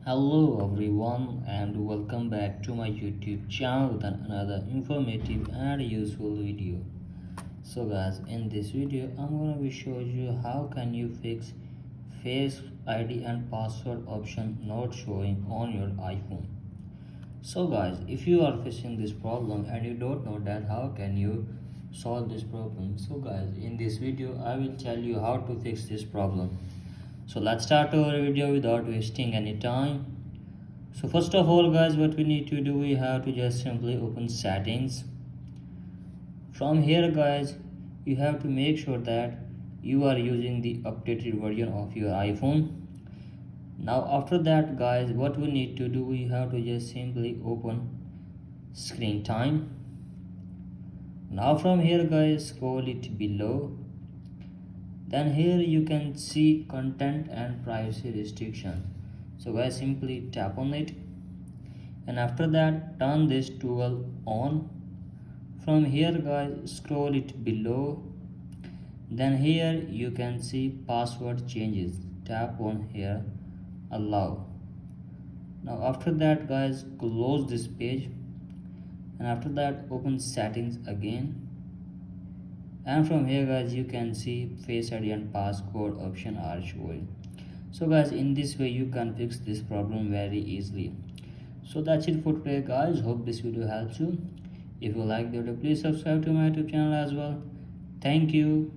Hello everyone and welcome back to my YouTube channel with another informative and useful video. So guys, in this video I'm going to be showing you how can you fix Face ID and password option not showing on your iPhone. So guys, if you are facing this problem and you don't know that how can you solve this problem. So guys, in this video I will tell you how to fix this problem. So let's start our video without wasting any time. So first of all guys, what we need to do, we have to just simply open settings. From here guys, you have to make sure that you are using the updated version of your iPhone. Now after that guys, what we need to do, we have to just simply open screen time. Now from here guys, scroll it below. Then here you can see content and privacy restriction. So guys, simply tap on it, and after that turn this toggle on. From here guys, scroll it below. Then here you can see password changes. Tap on here, allow. Now after that guys, close this page, and after that open settings again. And from here guys, you can see Face ID and passcode option are showing. So guys, in this way you can fix this problem very easily. So that's it for today guys. Hope this video helps you. If you like the video, please subscribe to my YouTube channel as well. Thank you.